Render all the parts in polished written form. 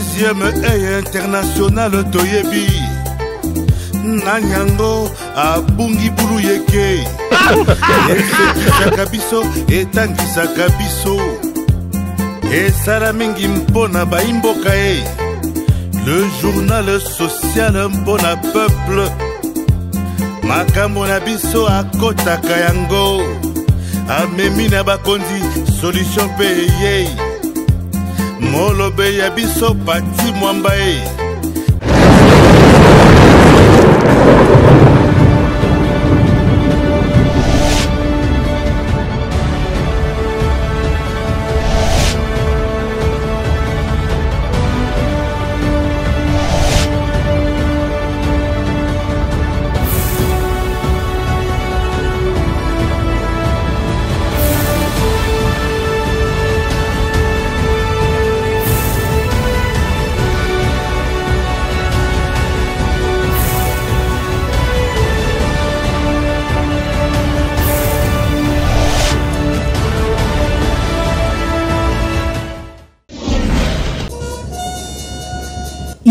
Deuxième œil international Toyebi Nanyango abungi bulu yeke Esekisaka biso etangisaka biso Esala mingi mpona baimboka e Le journal social mpona peuple Makambo na biso akotaka yango Amemi na bakonzi solution pe ye Molobe ya biso pati mwamba e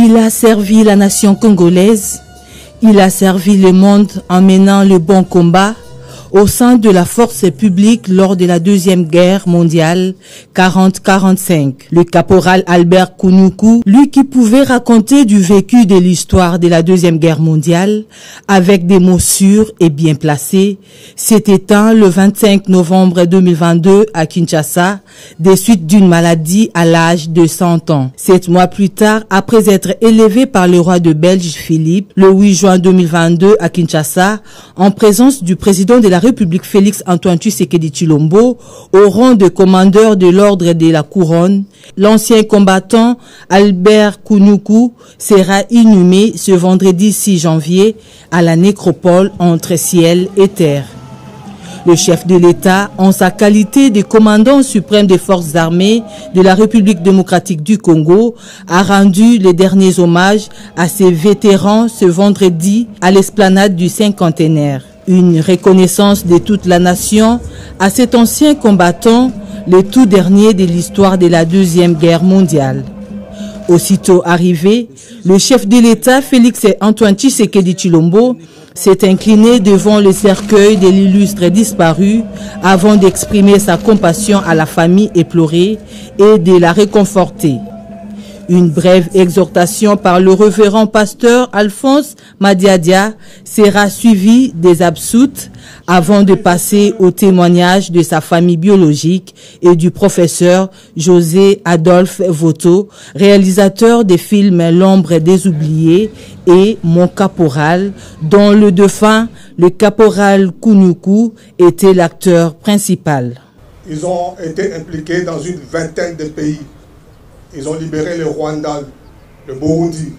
Il a servi la nation congolaise, il a servi le monde en menant le bon combat au sein de la force publique lors de la Deuxième Guerre mondiale 40-45. Le caporal Albert Kounoukou, lui qui pouvait raconter du vécu de l'histoire de la Deuxième Guerre mondiale avec des mots sûrs et bien placés, s'est éteint le 25 novembre 2022 à Kinshasa des suites d'une maladie à l'âge de 100 ans. 7 mois plus tard, après être élevé par le roi de Belge Philippe le 8 juin 2022 à Kinshasa, en présence du président de la République Félix Antoine Tshisekedi Tshilombo au rang de commandeur de l'ordre de la couronne, l'ancien combattant Albert Kounoukou sera inhumé ce vendredi 6 janvier à la nécropole entre ciel et terre. Le chef de l'État, en sa qualité de commandant suprême des forces armées de la République démocratique du Congo, a rendu les derniers hommages à ses vétérans ce vendredi à l'esplanade du cinquantenaire. Une reconnaissance de toute la nation à cet ancien combattant, le tout dernier de l'histoire de la Deuxième Guerre mondiale. Aussitôt arrivé, le chef de l'État, Félix Antoine Tshisekedi Tshilombo, s'est incliné devant le cercueil de l'illustre disparu avant d'exprimer sa compassion à la famille éplorée et de la réconforter. Une brève exhortation par le révérend pasteur Alphonse Madiadia sera suivie des absoutes avant de passer au témoignage de sa famille biologique et du professeur José Adolphe Voto, réalisateur des films L'ombre des oubliés et Mon caporal, dont le défunt, le caporal Kounoukou, était l'acteur principal. Ils ont été impliqués dans une vingtaine de pays. Ils ont libéré le Rwanda, le Burundi,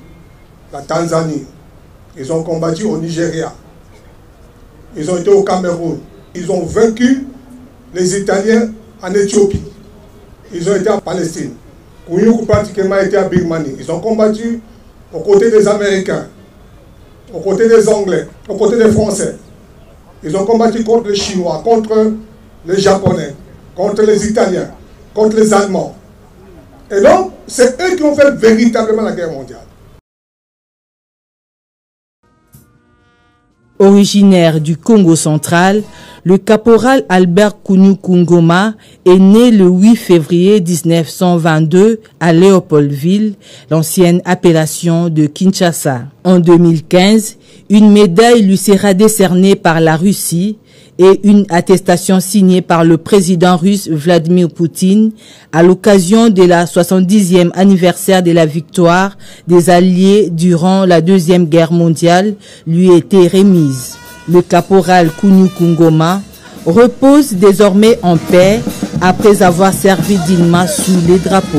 la Tanzanie. Ils ont combattu au Nigeria. Ils ont été au Cameroun. Ils ont vaincu les Italiens en Éthiopie. Ils ont été en Palestine. Kounoukou pratiquement été à Birmanie. Ils ont combattu aux côtés des Américains, aux côtés des Anglais, aux côtés des Français. Ils ont combattu contre les Chinois, contre les Japonais, contre les Italiens, contre les Allemands. Et donc, c'est eux qui ont fait véritablement la guerre mondiale. Originaire du Congo central, le caporal Albert Kounoukou Ngoma est né le 8 février 1922 à Léopoldville, l'ancienne appellation de Kinshasa. En 2015, une médaille lui sera décernée par la Russie et une attestation signée par le président russe Vladimir Poutine à l'occasion de la 70e anniversaire de la victoire des Alliés durant la Deuxième Guerre mondiale lui était remise. Le caporal Kounoukou Ngoma repose désormais en paix après avoir servi dignement sous les drapeaux.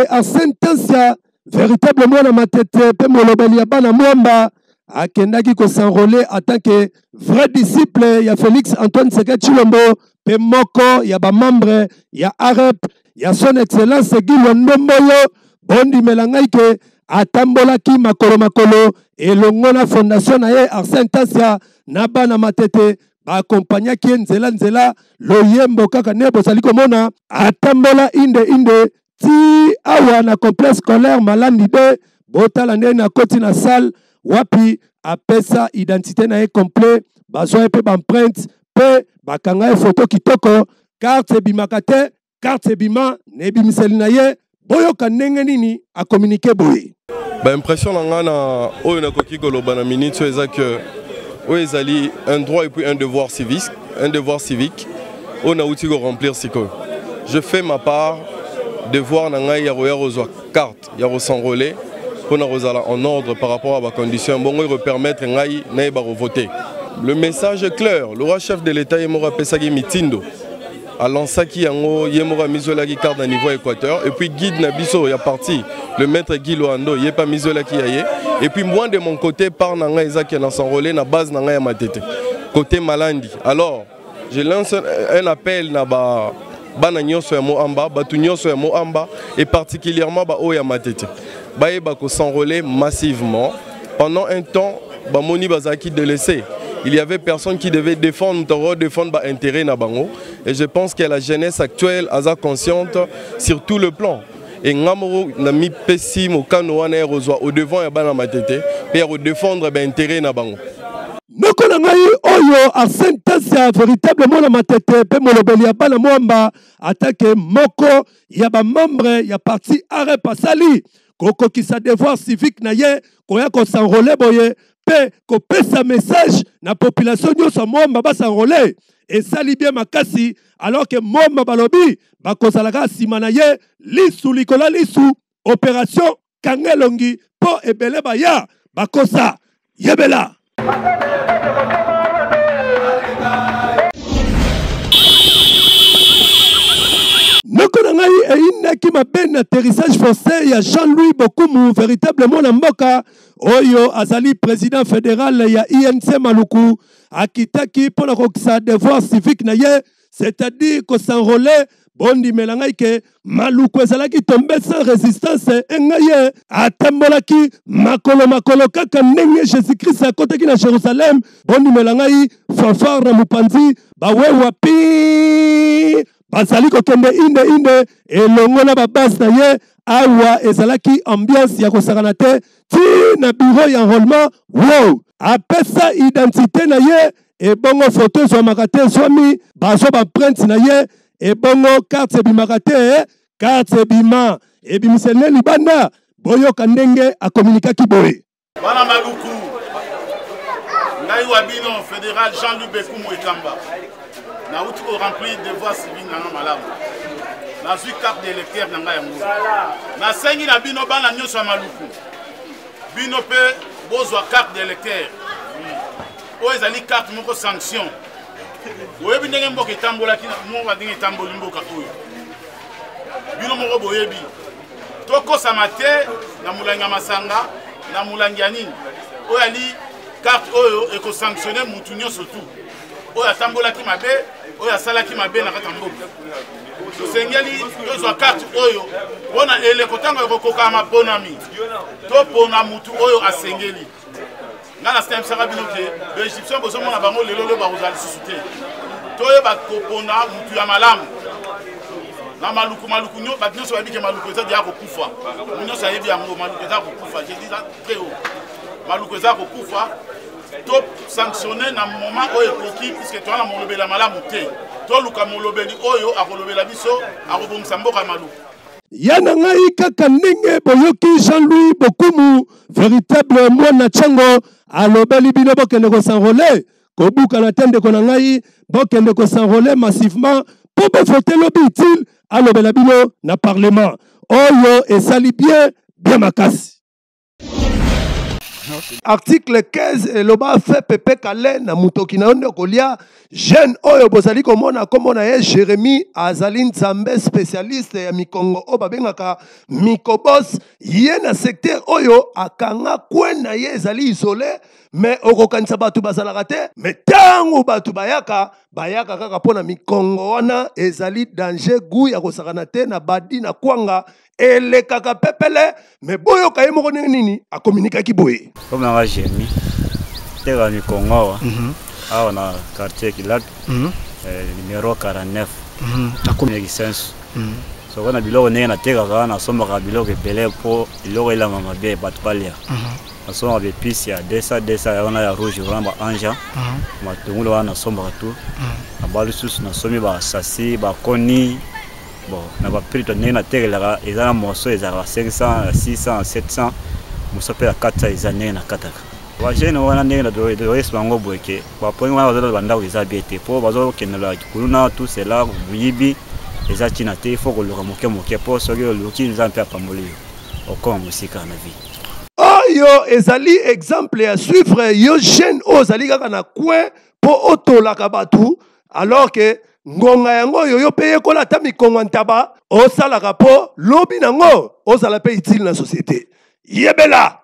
A sentencia véritablement na matete pe molobeli ya bana mwamba akendaki ko s'enrôler en tant que vrai disciple ya Félix Antoine Tshisekedi Tshilombo pe moko ya ba membre ya AREP ya son excellence Guy Londomboyo bondi melangai ke atambolaki makolo makolo elongo na fondation na ye Arsène Tasia na bana matete accompagnaki nzela nzela loyembo kaka ne bozali komona atambola inde ti awa na complexe scolaire Malandi de botala nde na koti na salle wapi apesa identité na ye complet bazwa pe empreinte pe bakanga photo kitoko carte ebimaka te carte ebima na ebimiseli na ye boyoka ndenge nini a communiquer boye ba impression na nga na oyo nakoki koloba na minute eza que oyo ezali un droit et puis un devoir civique oyo nauti ko remplir sikoyo. Je fais ma part devoir na ngai ya kozwa carte ya s'enrôler pour na kozala en ordre par rapport à ba condition bongo et permettre ngai na ba voter. Le message est clair, le roi chef de l'État yemora pesaki mitindo alansaki yango yemora mizolaki carte à niveau Équateur et puis guide na biso ya parti le maître Guy Loando yepa mizolaki yaye et puis moi de mon côté par nanga ezaki na s'enrôler na base nanga ya matete côté Malandi. Alors je lance un appel na bana nyonso ya Moamba batu nyonso ya Moamba et particulièrement ba o ya matete ba ko s'enrôler massivement pendant un temps ba moni bazaki délaissé. Il y avait personne qui devait défendre l'intérêt na bango. Et je pense que la jeunesse actuelle a consciente sur tout le plan. Et ngamoro na mi pesi mo kanoana rozwa au devant ya bana matete pour défendre l'intérêt na bango. Noko na ngai oyo Arsène Tasia véritablement na matete pe molobeli ya bana mwamba attaque moko ya ba membre ya parti Arrêt Pasali koko ki sa devoir civique na ye koya ko s'enrôler boye pe ko pesa message na population nyonso mwamba ba s'enrôler et sali bien makasi alors que mwamba balobi ba kozalaka sima na ye lisu likola lisu opération kangelongi po ebele baya bakosa yebela. Noko na ngai eyinaki mabe na atterrissage forcé ya Jean-Louis Bokumu véritablement na mboka oyo azali président fédéral ya INC Maluku akitaki pona kokisa devoir civique na ye c'est-à-dire ko s'enrôler bondi melangai ke Maluku ezalaki tombé sans résistance engaye atambolaki makolo kaka ndenge Jésus-Christ akotaki na Jérusalem bondi melangai fanfare na mupanzi bawe wapi bazali kokende inde elongo na babase na ye awa ezalaki ambiance ya kosakana te ti na bureau ya enrôlement wow apesa identité na ye ebongo photo ezwamaka te ezwami bazwa baprinte na ye ebongo carte ebimaka te carte ebima ebimisene libanda boyoka ndenge akomunikaki boye bana Maluku ngai wa bino fédéral Jean-Louis Bokumu Ekamba na uti ko remplir devoir civique na malamu na zui carte d'électeur na ngai yango na sengi na bino bana nyonso ya Maluku bino pe bozwa carte d'électeur o ezali carte moko sanction oyebi ndenge mboka etambolaki moko ndenge etamboli mboka oyo bino moko boyebi tokosama te na mulangi ya masanga na mulangi ya nini oyo ali carte oyo ekosanctionne mutu nyonso tu oyo atambolaki mabe oyo asalaki mabe na kati ya mboka tosengeli tozwa carte oyo mpona eleko ntango ekokokama maponami topona mutu oyo asengeli nga na stemsaka bino te baegyptien bozomona bango lelo oyo bakozala lisusu te toyeba kopona mutu ya malamu na Maluku bato nyonso bayebi ke Maluku eza deya kokufa nyonso ayebi yango Maluku eza kokufa je dis très haut Maluku eza kokufa to sanctionner na moment oyo ekoki puisque toza na molobeli ya malamu te toluka molobeli oyo akolobela biso akobongisa mboka ya Maluku yana ngai kaka ndenge boyoki Jean-Louis Bokumu véritable mwana tchango alobeli bino bokende ko s'enrôler kobuka na tendeko na ngai bokende ko s'enrôler massivement po bovote lobi utile alobela bino na parlement oyo esali bien makasi. Article 15 eloba fait pepe kale na mutoki na onde kolia jeune oyo bozali komona komona ye Jérémy azali nzambe spécialiste ya mikongo o babengaka mikobos ye na secteur oyo akanga kwena ye ezali isolé mais okokanisa batu bazalaka te mais tango batu bayaka kaka pona mikongo wana ezali danger gu ya kosakana te na badi na kwanga elekaka pepele mais boyo kaye moko nini a communiquer ki boye comme na Jérémy tega mi Congo awa na quartier Kilat numéro 49 na communication so kana biloko ndenge na tega kana sombaka biloko ebele po biloko elanga mabe bato balia asoma be pisi ya 200 yana ya rouge vraiment anja matungulo wana sombaka tu na balususu na somi ba sasi ba koni bon na ba prix to ndenge na tega ezana moso ezala 500 600 700 moso pe 400 ezana na kataka ba jeune wana ndenge na do esbango boyeke ba point wana bazalo banda eza biete po bazo kenela kuluna tout cela buyibi eza tina te faut que le moke po soki loki nzampe apamboli okoma musika na vie oyo ezali exemple à suivre yo jeune ozali kaka na coin po otolaka batu alors que ngonga yango yo peye kola ta mikongo ntaba osalaka po lobi nango ozala pe utile na société yebela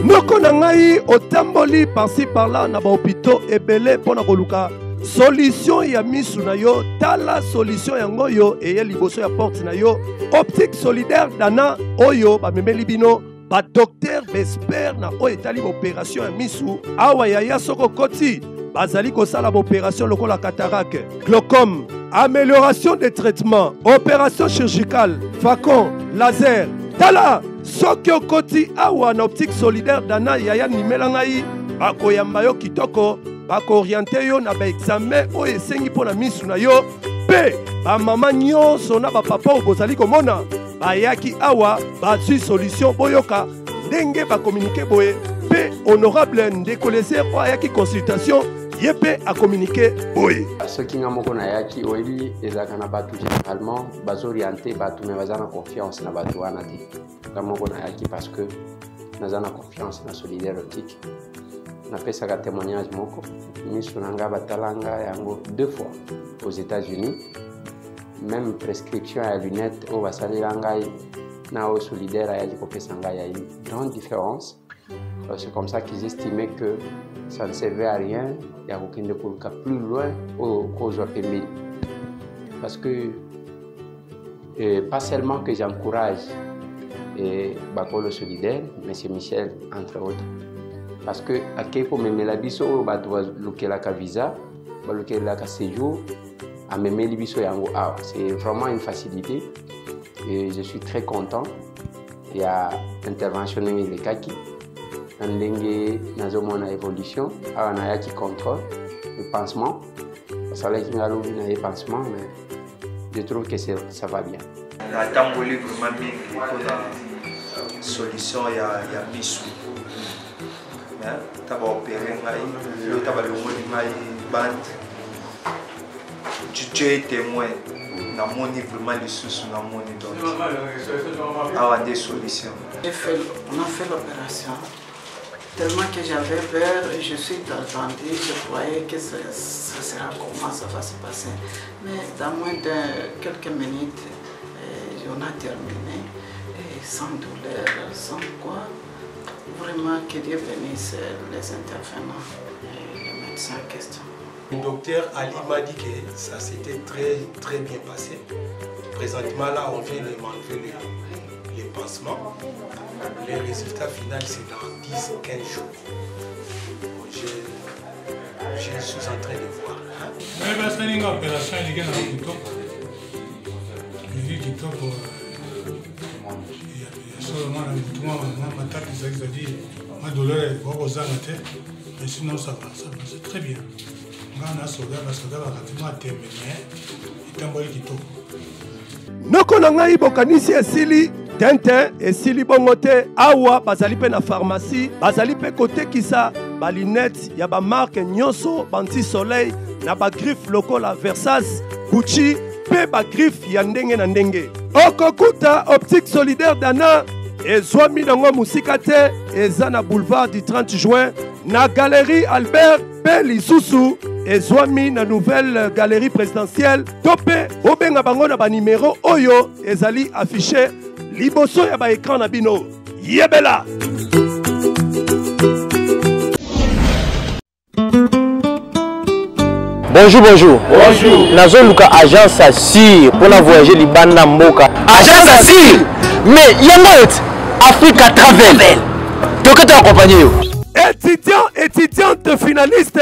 noko na ngai otamboli par-ci par-là na ba hôpitaux ebele pona koluka solution ya misu na yo tala solution yango yo eye liboso ya porte na yo optique solidaire dana oyo bamemeli bino ba docteur bespère na oyo etali opération ya misu awa yaya soko koti bazali kosala ba opération lokola cataracte glaucome amélioration des traitements opération chirurgicale facon laser tala soki okoti awa na optique solidaire dana yaya nimela ngai bakoyamba yo kitoko bako-oriente yo na ba-examen oyo esengi mpo na misu na yo mpe bamama nyonso na bapapa oyo bozali komona bayaki awa bazwi solution boyoka ndenge bakomunike boye mpe honorable ndeko leser oyo ayaki consultation ye mpe akomunike boye soki nga moko nayaki oyebi ezalaka na bato généralement bazoriente bato me baza na confiance na bato wana te nga moko nayaki parce que naza na confiance na solidaire optique napesaka témoignage moko miso na nga batalanga yango 2 fois aux États-Unis même prescription ya lunette oyo basalela ngai na oyo solidaire ayaki kopesa ngai ya une grande différence. C'est comme ça qu'ils estimaient que ça ne servait à rien ya kokende koluka plus loin kozwa pembeni parce que pas seulement que j'encourage bakolo solidaire monsieur Michel entre autres parce que akeko memela biso oyo bato balukelaka visa balukelaka séjour amemeli biso yango awa c'est vraiment une facilité et je suis très content. Il y a intervention ndenge elekaki na ndenge nazomona évolution awa nayaki contrôle le pansement basalaki nga lobi na ye pansement mais je trouve que ça va bien natamboli vraiment mingi mpona solution ya misu taba opéré ngai yo taba longoli ngai bande tu es témoin na moni vraiment lisusu na moni donc awa des solutions. On a fait l'opération tellement que j'avais peur et je suis attendue, je croyais que ça sera comment ça va se passer mais dans moins de quelques minutes on a terminé et sans douleur, sans quoi. Vraiment que Dieu bénisse les intervenants et les médecins en question. Le docteur Ali m'a dit que ça s'était très bien passé. Présentement là, on vient de m'enlever les pansements. Les résultats finaux c'est dans 10-15 jours. Je suis en train de voir. Ma douleur est beaucoup mais sinon ça va, c'est très bien. On a sauvé parce que on a terminé. Il est envoyé kitoko. Noko na ngai bokanisi esili tente esili bongote awa bazali pe na pharmacie bazali pe kote kisa ba lunette ya ba marque nyonso banti soleil na ba griffe lokola Versace, Gucci pe ba griffe ya ndenge na ndenge. Okokuta optique solidaire dana ezwami nango musika te eza na boulevard du 30 juin na galerie Albert pe lisusu ezwami na nouvelle galerie présidentielle tope obenga bango na ba numéro oyo ezali affiché liboso ya ba écran na bino yebela. Bonjour, bonjour. Bonjour. Nazo Luka agence Assir pour la voyager Libana Mboka. Agence Assir. Mais Yamot Africa Travel. Donc tu accompagné. Étudiante finaliste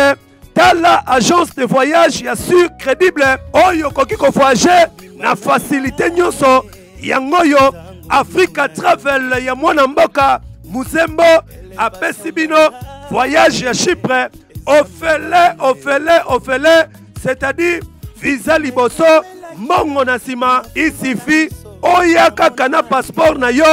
dans la agence de voyage Assir crédible. Oyo koki ko voyager na facilité nyonso yangoyo Africa Travel ya mwana mboka Muzembo Apesibino voyage à Chypre. Ofele, c'est-à-dire visa liboso, mongo nasima, il suffit, oya kakana passeport na yo,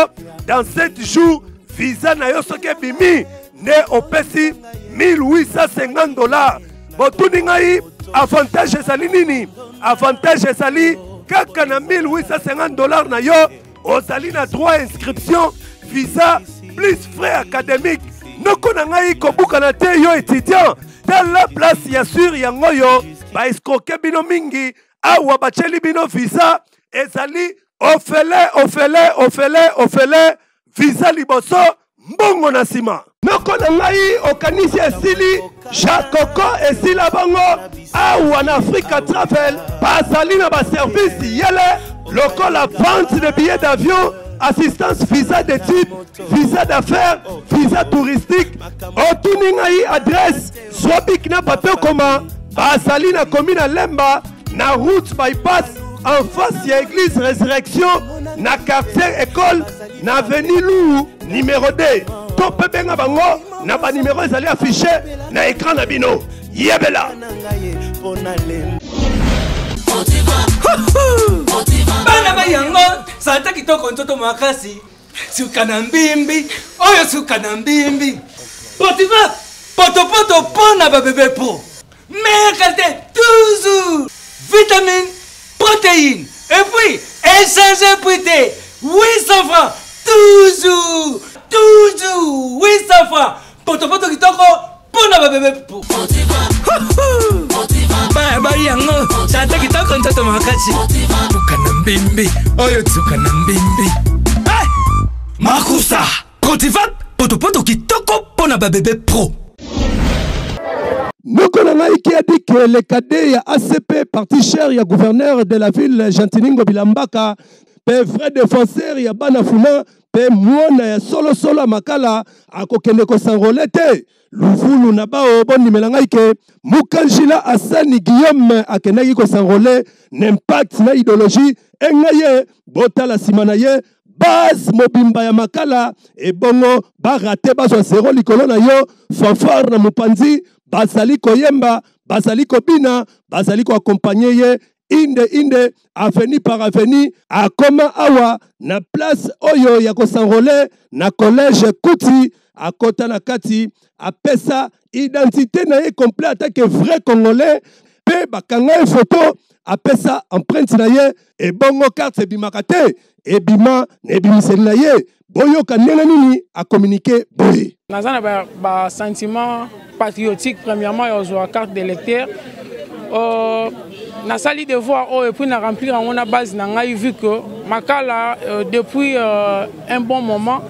dans 7 jours, visa na yo soke bimi, ne opesi $1850. Botuni ngai, avantage esali nini? Avantage esali, kakana $1850 na yo, osali na droit inscription, visa, plus frais académiques. Noko na ngai kobuka na te yo étudiant dans la place ya sur yango yo ba escroquer bino mingi awa bacheli bino visa ezali ofele visa liboso mbongo na sima. Noko na ngai okanisi esili Jakoko esila bango awa na Africa Travel bazali na ba service yele lokola vente de billets d'avion, assistance visa d'études, visa d'affaires, visa touristique. Otuningai adresse Swabik na Batokoma, Basali na commune Lemba, na route bypass en face ya église Résurrection, na quartier école, na avenue Lou numéro 2. Tope benga bango na ba numéro ezali affiché na écran na bino. Yebela. Bana bayango santa kitoko ntoto makasi suka na mbimbi oyo suka na mbimbi potiva poto pona ba bébé pro meilleure qualité toujours vitamines protéines et puis échanger prité 800 francs toujours 800 francs poto kitoko pona ba bébé pro Baba yango santa kitoko ntoto makasi suka na mbimbi oyo suka na mbimbi Makusa Cotivat poto kitoko pona ba bébé pro. Noko na ngai qui a dit que le cadet ya ACP parti cher ya gouverneur de la ville Jantiningo Bilambaka pe vrai défenseur ya banafuna pe mwana ya solo makala akokende ko s'enrôler Luvulu na bao boni melangai ke Mukanjila Asani Guillaume akenaki ko s'enrôler n'impact na idéologie engaye botala simanaye base mobimba ya makala et bongo barate bazo zéro likolo na yo fanfare na mupanzi basali koyemba basali kobina basali ko accompagner ye inde avenue par avenue akoma awa na place oyo ya ko s'enrôler na collège Kuti akota na kati apesa identité na ye complet attaque vrai congolais pe bakanga photo apesa empreinte na ye et bongo carte bimakate et bima ne bimiseli na ye boyoka ndenge nini a communiquer boye nazana ba sentiment patriotique premièrement ya carte d'électeur na sali devoir et puis na remplir en a base na ngai vu que makala depuis un bon moment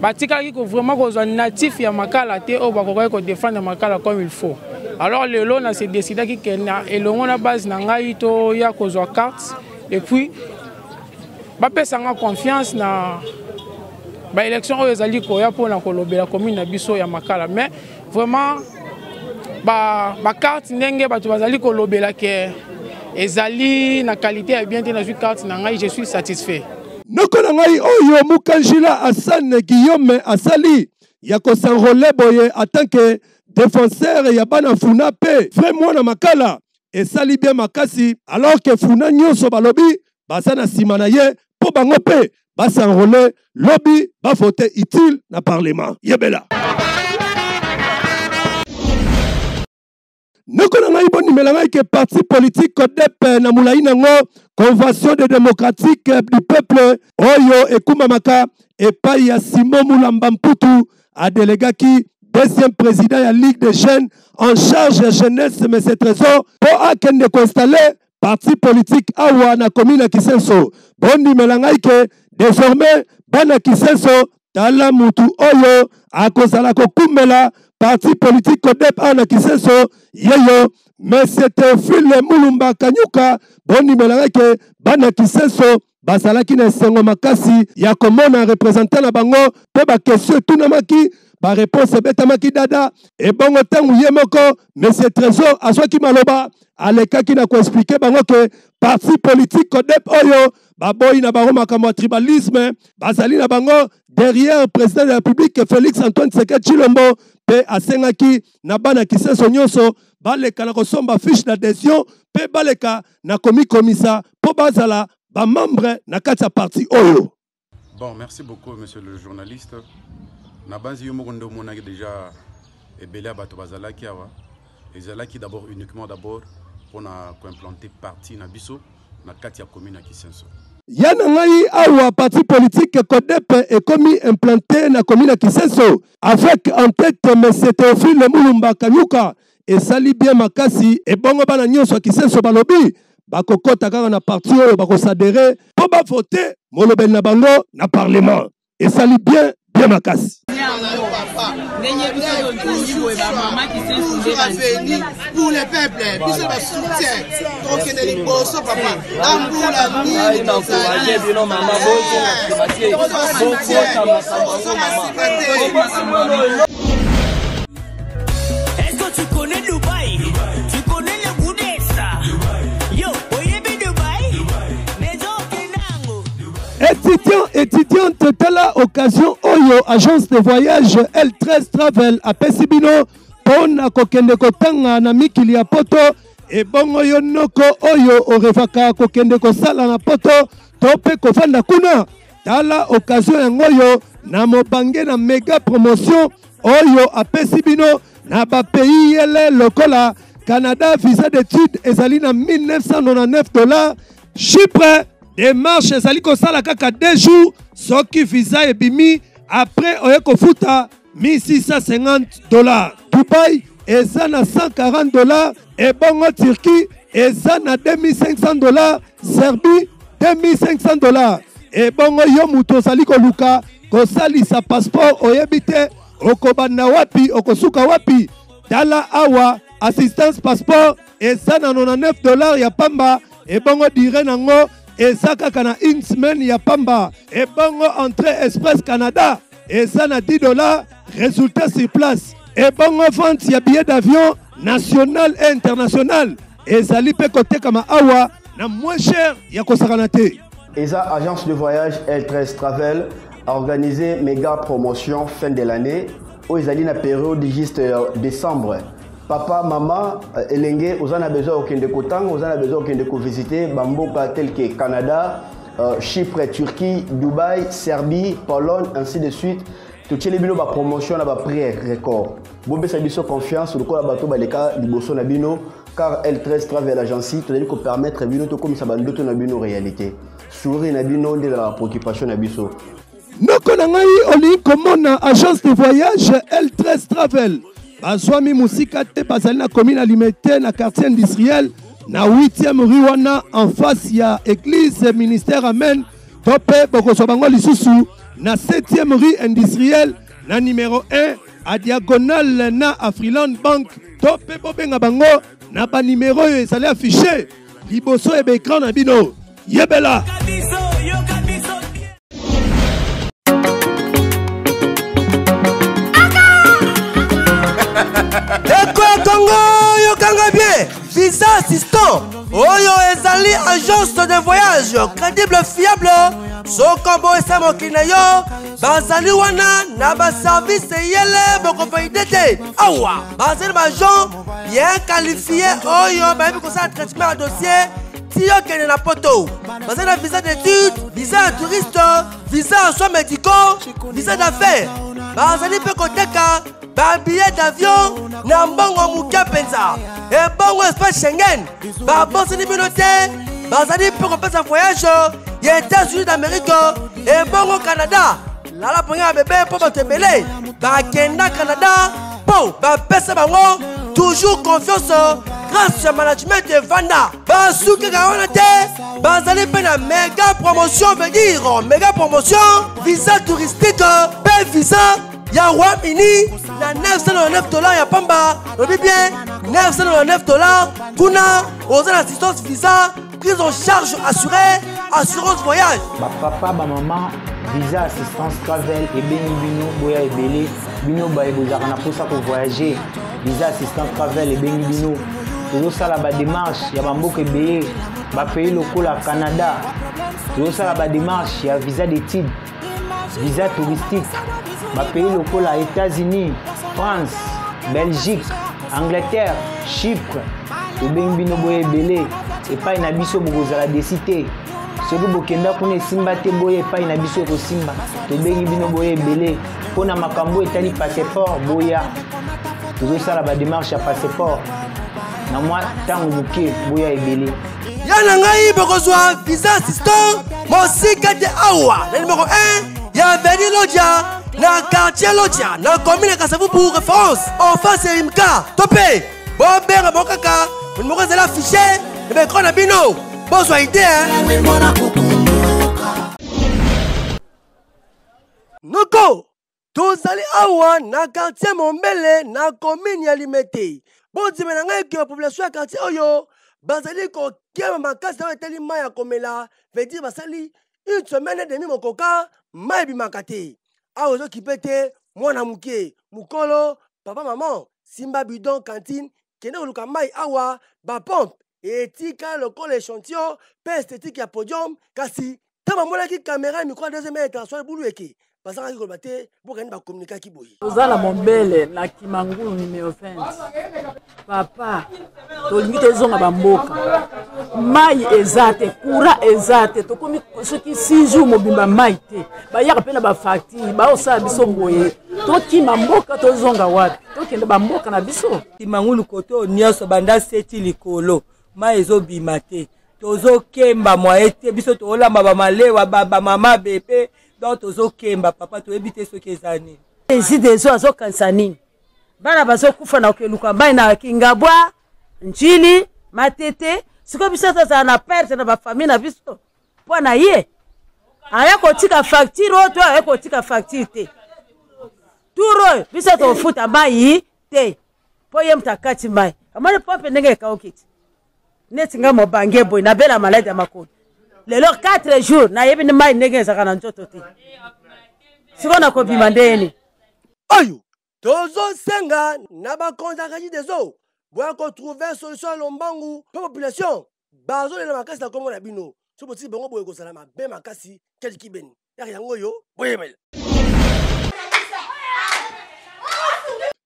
batikaki ko vraiment ko natif ya makala te o bakoka ko défendre makala comme il faut. Alors le lot na s'est décidé ki kena et longo na base na ngai to ya ko zo carte et puis ba pesa nga confiance na ba élection o ezali ko ya pona ko lobela commune na biso ya makala mais vraiment ba carte ndenge ba to bazali ko lobela ke ezali na qualité ya bien te na carte na ngai je suis satisfait. Noko na ngai oyo Mukanjila Asane Guillaume asali ya ko s'enrôler boye en tant que défenseur ya bana funa pe vraiment na makala esali bien makasi alors que funa nyonso balobi basana simana ye po bango pe ba s'enrôler lobby ba voter utile na parlement yebela. Noko na ngai boni melangai ke parti politique CODEP na mulai nango convention de démocratique du peuple oyo ekumamaka epai ya Simon Mulamba Mputu a délégaki deuxième président de la Ligue des jeunes en charge de la jeunesse mais c'est trésor pour akende installer parti politique awa na commune Kisenso boni melangai ke désormais bana Kisenso tala mutu oyo akozala kokumela parti politique CODEP ana Kisenso yeyo mais c'était Phil Mulumba Kanyuka boni melangake bana kiseso bazalaki na sengo makasi ya komona représentant na bango pe ba question tunamaki ba réponse betamaki dada et bongo tangu yemoko monsieur Trésor azwaki maloba alekaki na ko expliquer bango que parti politique Codep oyo baboyi na bango makambo tribalisme bazali na bango derrière président de la République Félix Antoine Tshisekedi Tshilombo pe asengaki na bana kiseso nyonso baleka na kosomba fiche d'adhésion pe baleka na komi komisa po bazala ba membre na kati ya parti oyo. Bon, merci beaucoup monsieur le journaliste. Na base yo moko ndo monaki déjà ebele ya bato bazalaki awa ezalaki d'abord uniquement pour na implanter parti na biso na kati ya commune ya Kisenso. Yana ngai awa parti politique Codep est commis implanté na commune ya Kisenso avec en tête monsieur Théophile Mulumba Kanyuka et sali bien makasi et bongo bana nyonso Kisenso balobi bakokota kaka na parti oyo bakosadere po ba voter molobeli na bango na parlement et sali bien makasi. Pour le peuple, puis c'est le soutien. Donc, il est beau, ça, papa. L'amour, est-ce que tu connais Dubaï? Tu connais le goût de ça? Yo, oyebi Dubaï? Étudiante de la occasion Oyo, agence de voyage L13 Travel à Pesibino, pona kokende kotanga na mikili ya poto, et bongo yo noko Oyo orevaka kokende kosala na poto, tope kofanda kuna. Tala occasion ya ngoyo, na mobange na méga promotion, Oyo à Pesibino, na ba pays yele lokola, Canada, visa d'études, ezali na $1999, Chypre, démarche ezali kosala kaka 2 jours, soki visa ebimi, après oye kofuta $1650. Dubaï eza na $140, et bongo Turquie eza na $2500, Serbie $2500, et bongo yo muto ozali koluka kosalisa passeport oyebite okobanda wapi okosuka wapi, tala awa assistance passeport eza na $99 ya pamba, et bongo dire nango eza kaka na 1 semaine ya pamba, et bongo entrée express Canada eza na $10, résultat sur place, et bongo vente ya billet d'avion national et international ezali pe kote kama awa na moins cher ya kosakana te. ESA agence de voyage L13 Travel a organisé méga promotion fin de l'année où ezali na période juste décembre. Papa, maman, elenge, vous en avez besoin aucun de kotang, vous en avez besoin aucun de visiter bamboka tel que Canada, Chypre, Turquie, Dubaï, Serbie, Pologne, ainsi de suite. Tout les bino ba promotion na ba prix record. Bobe sa biso confiance le ko la bato baleka liboso na bino car L13 Travel Agency to dali ko permettre bino to comme ça bandoto na bino réalité. Souri na bino de la préoccupation na biso. Noko na ngai oli komona agence de voyage L13 Travel. Bazwami musika te bazali na commune alimentaire na quartier industriel na 8e rue wana en face ya église ministère Amen. Topé boko so bango lisusu na 7e rue industrielle na numéro 1 à diagonale na Afriland Bank. Topé bobenga bango na ba numéro yo ezali affiché liboso ebe écran na bino. Yebela. Eko Congo yokanga bien visa assistant oyo ezali agence de voyage crédible fiable sokombo esa mokili na yo bazali wana na baservice yele bokofaide te awa bazali baagent bien qualifié oyo bayebi kosala traitement ya dossier ti yo kende na poto bazali na visa d'études, visa ya touriste, visa ya soins médicaux, visa d'affaires bazali mpe koteka ba billet d'avion na mbongo muke penza e bongo espace Schengen ba bosani bino te bazali mpe kopesa voyage ya États-Unis d'Amérique e bongo Canada lala ponga ya bebe mpo bato ebele bakenda Canada mpo bapesa bango toujours confiance grâce au management de Vanda basukaka wana te bazali mpe na méga promotion veut dire méga promotion visa touristique mpe visa ya roi mini na $999 ya pamba lobi bien $999 kuna oza na assistance visa prise en charge assurée assurance voyage bapapa bamama visa assistance travel ebengi bino boya ebele bino bozalaka na mposa kovoyage visa assistance travel ebengi bino tozosala badémarche ya bamboka ebele bapays lokola Canada tozosala badémarche ya visa d'étude visa touristique bapays lokola États-Unis France Belgique Angleterre Chypre ebengi bino boya ebele epai na biso bokozala desi te soki bokenda kuna esimba te boya epai na biso ekosimba tobengi bino boya ebele mpona makambo etali passeport boya tozosala badémarche ya passeport na mwa ntango moke boya ebele ya na ngai bokozwa visa assistant mosika te awa na numéro 1 ya avenue Lodja na quartier Lodja na commune Kasavu pour référence en face ya Rimka topé bobenga bokaka numéro ezali affiché ebe ekran na bino bozwa ide noko tozali awa na quartier Mombele na commune ya Limete bozime na ngai ke population ya quartier oyo bazali kokema makasi na eteli mai ya komela veut dire basali une semaine et demie mokoka mai ebimaka te awa ozokipe te mwana moke mokolo papa maman simba bidon cantine kende koluka mai awa bapompe etika lokola échantillon mpe esthétique ya podium kasi ta bamonaki caméra ya micro ya deuxième international bulu eke bazalaki koloba te bokani bakommunikaki boye toza na Mombele na Kimangulu numéro 20 papa tolingi tozonga bamboka mai eza te courant eza te tokomi soki 6 jours mobimba mai te bayaka mpe na bafacture baosala biso boye tokima mboka tozonga wapi tokende bamboka na biso Kimangulu koto nyonso banda seti likolo mai ezobima te tozokemba mwaye te biso toolamba bamalewa bamama bebe donc tozokemba papa toyebi te soki eza nini ezide ezo azokanisa nini bana bazokufa na okeluka mai na Kingabwa Njili Matete siko biso tozala na perte na bafamille na biso mpo na ye aya kotika facture oyo to aya kotika facture te turo biso tofuta mai te mpo ye mutu akati mai amoni pompe ndenge ekaokiti neti nga mobange boye nabela maladi ya makolo lelo 4 jours nayebi ni mai ndenge ezalaka na nzoto te siko nakobima ndeni oyo tozosenga na bakonzakaki dezo boya kotrouve solution ya lombangu mpe population bazolela makasi na kombo na bino so botiki bango boye kozala mabe makasi keliki beni yaka yango oyo boyebela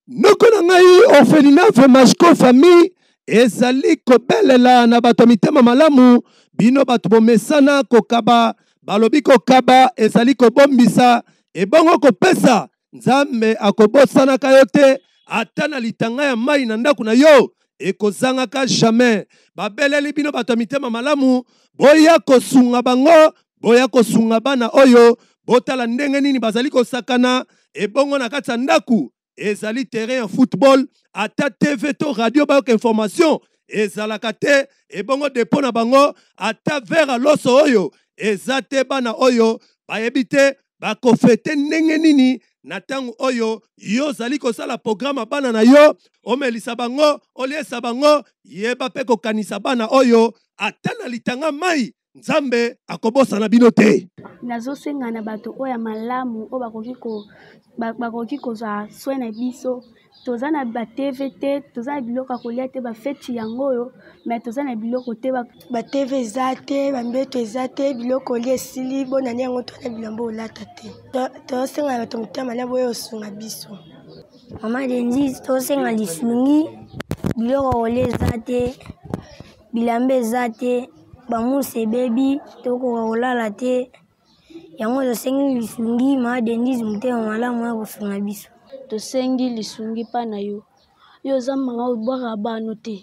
noko na ngai orphelinat Mashko famille ezali kobelela na bato mitema malamu bino bato bomesana kokaba balobi kokaba ezali kobombisa ebongo kopesa nzambe akobosanaka yo te ata na litanga ya mai na ndako na yo ekozangaka jamais babeleli bino bato mitema malamu boya kosunga bango boya kosunga bana oyo botala ndenge nini bazali kosakana ebongo na kati ya ndaku ezali terrain ya football ata TV to radio bayoka information ezalaka te ebongo depo na bango ata vera loso oyo eza te bana oyo bayebi te bakofete ndenge nini na ntango oyo yo ozali kosala programe bana na yo omelisa bango oliesa bango yeba mpe kokanisa bana oyo ata na litanga mai nzambe akobosana bino te nazosenga na bato oyo ya malamu oyo bakoki kozwa soin na biso toza na batv te toza na biloko ya kolia te bafeti yango oyo me toza na biloko te batv eza te bambeto eza te biloko olia esili bonani yango tona bilamba olata te tozosenga na bato motema malamu oyo osunga biso mama denise tozosenga lisungi biloko kolia eza te bilamba eza te bamusa ebebi tokoka kolala te yango tosengi lisungi mama denise motema malamu ya kosunga biso tosengi lisungi mpa na yo yo oza manga obwaka bano te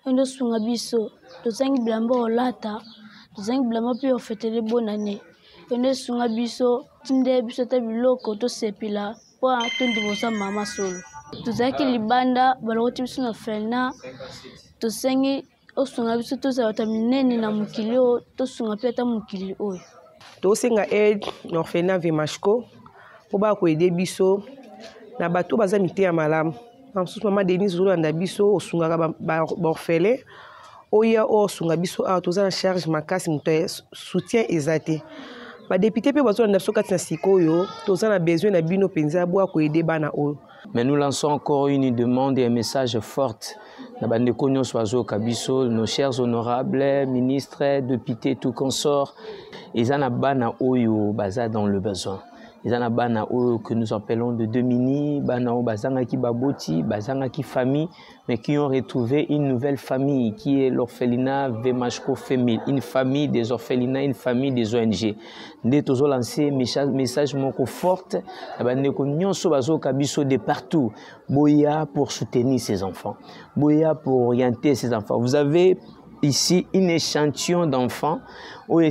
yo nde osunga biso tosengi bilamba olata tosengi bilamba mpe ofetele bonane yo nde osunga biso tinde biso te biloko tosepela mpo tondimosa mama solo tozalaki libanda balokoti biso na felna tosengi osunga biso tozala bato minene na mokili oyo tosunga mpe ata mokili oyo tosenga aide na orphelinat Mashko mpo bakoyede biso na bato baza mite ya malamu ensuite mama Denise zolanda biso osungaka baorphelin oya osunga biso awa toza na charge makasi moto ya soutien eza te badepute mpe bazolanda biso kati na sikoyo toza na besoin na bino mpenza bwa koyede bana oyo. Mais nous lançons encore une demande et un message fort. Nos chers honorables ministres, députés, tout consort, ils en bana oyo baza dans le besoin. Ils en bana oyo que nous appelons de Domini, bana o bazanga ki baboti, bazanga ki famille, mais qui ont retrouvé une nouvelle famille qui est l'orphelinat Vemashko Famille, une famille des orphelinats, une famille des ONG. Nous avons lancé un message fort, de partout, Boya pour soutenir ces enfants, Boya pour orienter ces enfants. Vous avez ici un échantillon d'enfants où les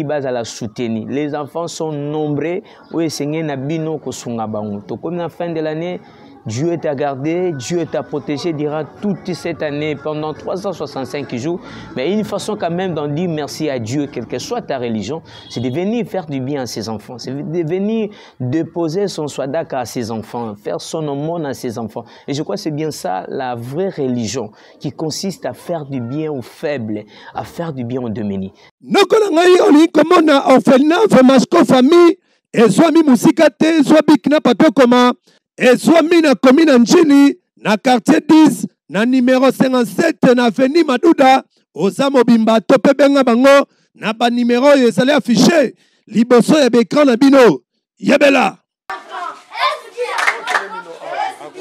à la soutenir. Les enfants sont nombreux où les nabino kosunga bango. Comme la fin de l'année, Dieu t'a gardé, Dieu t'a protégé durant toute cette année, pendant 365 jours. Mais une façon quand même d'en dire merci à Dieu, quelle que soit ta religion, c'est de venir faire du bien à ses enfants. C'est de venir déposer son swadaka à ses enfants, faire son aumône à ses enfants. Et je crois que c'est bien ça, la vraie religion, qui consiste à faire du bien aux faibles, à faire du bien aux démunis. Nokolangai oli komona orphelinat Vemashko famille, ezwami musika te, ezwabi kina papier koma. Et soit mis na commune Njili, na quartier 10, na numéro 57, na avenue Madouda, Osamo Bimba, Tope Benga Bango, na ba numéro yesale affiché, liboso ya bekran na bino, yebela.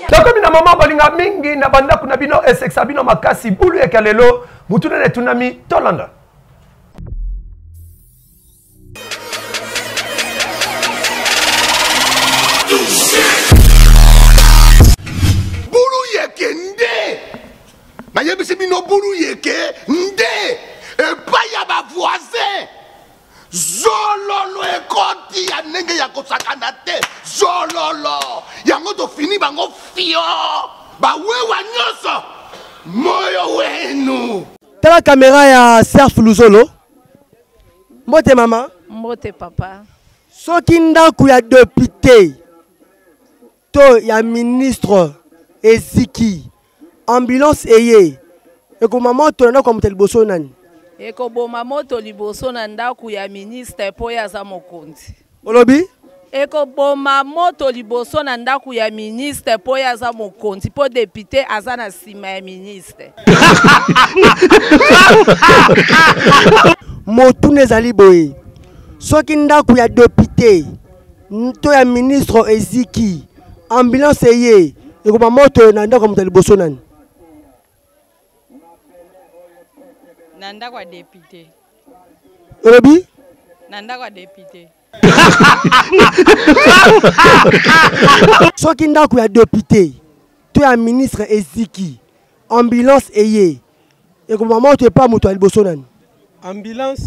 Tokomi na mama balinga mingi na banda kuna bino eseksa bino makasi bulu ekalelo, butuna ne tunami Tolanda. Na yebisi bino bulu yeke nde epai ya bavoisin zololo ekoti ya ndenge ya kosakana te zololo yango tofini bango fio bawewa nyonso moyo wenu. Tala kamera ya Serf Luzolo. Mbote mama. Mbote papa. Soki ndaku ya député to ya ministre eziki ambulance eye ekoma moto na kwa mteliboso nani ekoboma moto liboso na ndaku ya ministre po ya za mokonzi olobi ekoboma moto liboso na ndaku ya ministre po ya za mokonzi po député aza na sima ya ministre motu nezali boye soki ndaku ya député to ya ministre eziki ambulance eye ekoma moto na ndaku ya mteliboso nani Nanda kwa député. Olobi? Nanda kwa député. Soki ndaku ya député, to ya ministre eziki, ambulance eye, ekoma moto epa moto ya liboso nani? Ambulance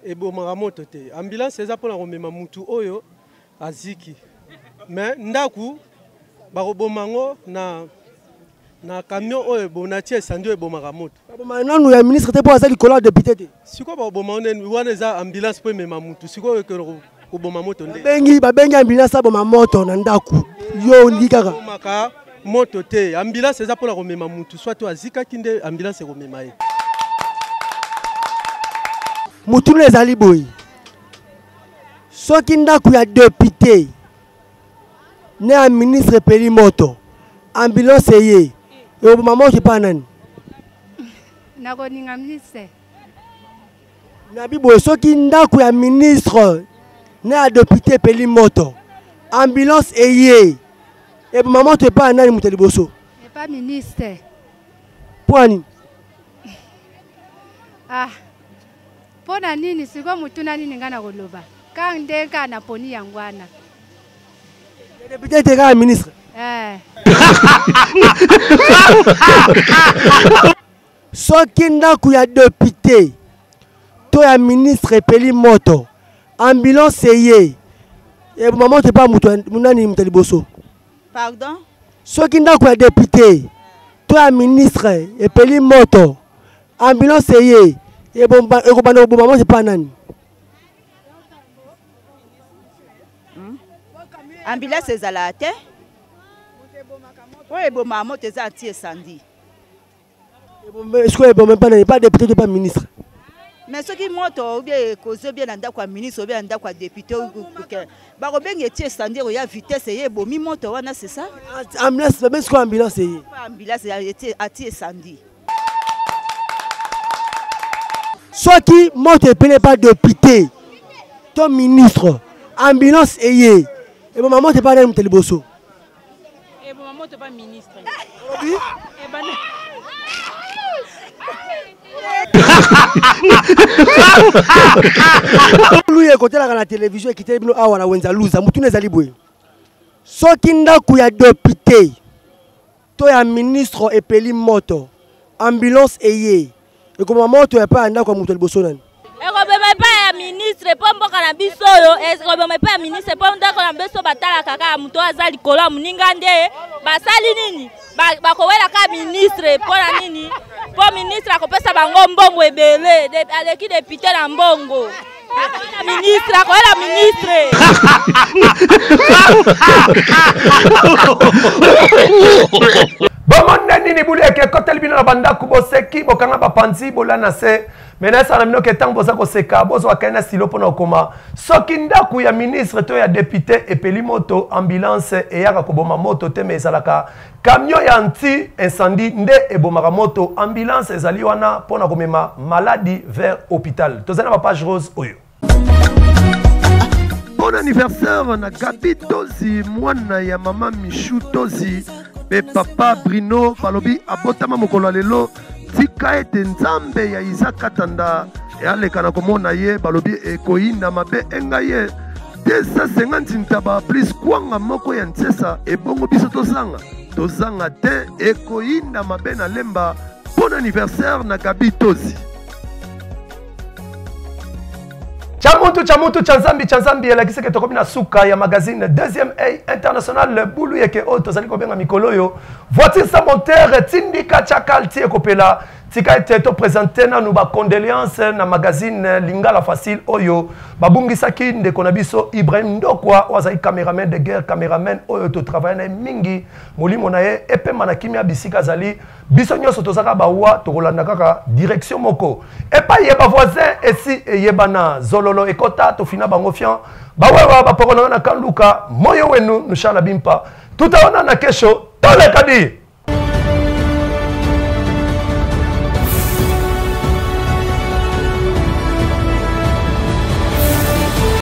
ebomaka moto te. Ambulance eza pona komema mutu oyo aziki. Mais ndaku bakobomango na camion oyo bonatie sandio ebomaka moto. Nanu ya ministre te po azali kola député te. Siko ba boma nene wana eza ambulance po emema mutu. Siko ko boma moto nde. Babengi ambulance aboma moto na ndaku. Yo ndikaka. Maka moto te. Ambulance eza pona komema mutu. Soit to azika kinde ambulance komema ye. Mutu ne ezali boyi. Soki ndaku ya député ne ya ministre peli moto. Ambulance ye. Yo maman qui pas nani. Nako ninga ministre. Na bibo soki ndaku ya ministre na ya député peli moto. Ambulance eye. Et maman te pas nani muteliboso. Et pas ministre. Poani. Ah. Pona nini siko mutuna nini ngana koloba. Ka ndeka na poni yangwana. Député te ka ministre. Soki ndaku ya député to ya ministre peli moto ambulance ye e maman te pas mutu munani muteliboso. Pardon? Soki ndaku ya député to ya ministre e peli moto ambulance ye e bomba e ko bana bo maman te pas nani. Ambulance ezala te. Oui, bon, maman, tu es anti-incendie. Est-ce que même pas député, pas ministre? Mais ce qui monte, ou bien cause bien en d'accord ministre, ou bien en d'accord député, bah ou bien il standard, il y a vitesse et bon, mi monte, c'est ça? Ambulance, même ce qu'ambulance est. Ambulance, il anti-incendie. Soit qui monte et paye pas député, ton ministre, ambulance et bon maman t'es pas là, t'es le bosso. Et bon maman t'es pas ministre. Oui. Lui écouter la télévision qui était à wana wenza luza mutu nezali boye. Soki ndaku ya député to ya ministre epeli moto ambulance eye et comme moto ya pa ndako mutu liboso nani. E ko be pa ya ministre po mboka na biso yo e ko be pa ya ministre po ndako na biso batala kaka mutu azali kola muninga nde basali nini ba ko wela ka ministre po na nini. Pour ministre akopesa bango mbongo ebele aleki député na mbongo ministre akoyela ministre bomonde nini buleke ekoteli bino na bandako boseki bokanga bapanzi bolana se maintenant ça na bino ke ntango boza koseka bozwaka na stilo mpona kokoma soki ndako ya ministre to ya député epeli moto ambulance eyaka koboma moto te me ezalaka camion ya anti incendie nde ebomaka moto ambulance ezali wana mpona komema maladi vers hôpital tozali na bapage rose oyo. Bon anniversaire na Gabi Tozi mwana ya mama Michou Tozi pe papa Bruno balobi abotama mokolo lelo tika ete nzambe ya Isaac Katanda yaleka na komona ye balobi ekoyinda mabe enga ye 250 ntaba plus kwanga moko ya nsesa ebongo biso tozanga te ekoyinda mabe na lemba. Bon anniversaire na Gabi Tozi. Chamuntu Chanzambi elakisi ke tokomi na suka ya magazine deuxième A international bulu yeke oto zali kobenga mikoloyo voiture sans moteur tindika chakal tie kopela tika ete to présenter na nuba condoléances na magazine Lingala Facile oyo babungisaki ndeko na biso Ibrahim Ndokwa wazali cameraman de guerre cameraman oyo to travailler na mingi molimo na ye epema na kimia bisika zali biso nyoso tozaka bawa tokolanda kaka direction moko epa yeba voisin esi eyebana zololo ekota tofina bango fian bawewa bapokona na kanduka moyo wenu nushala bimpa tutaona na kesho tole kadi.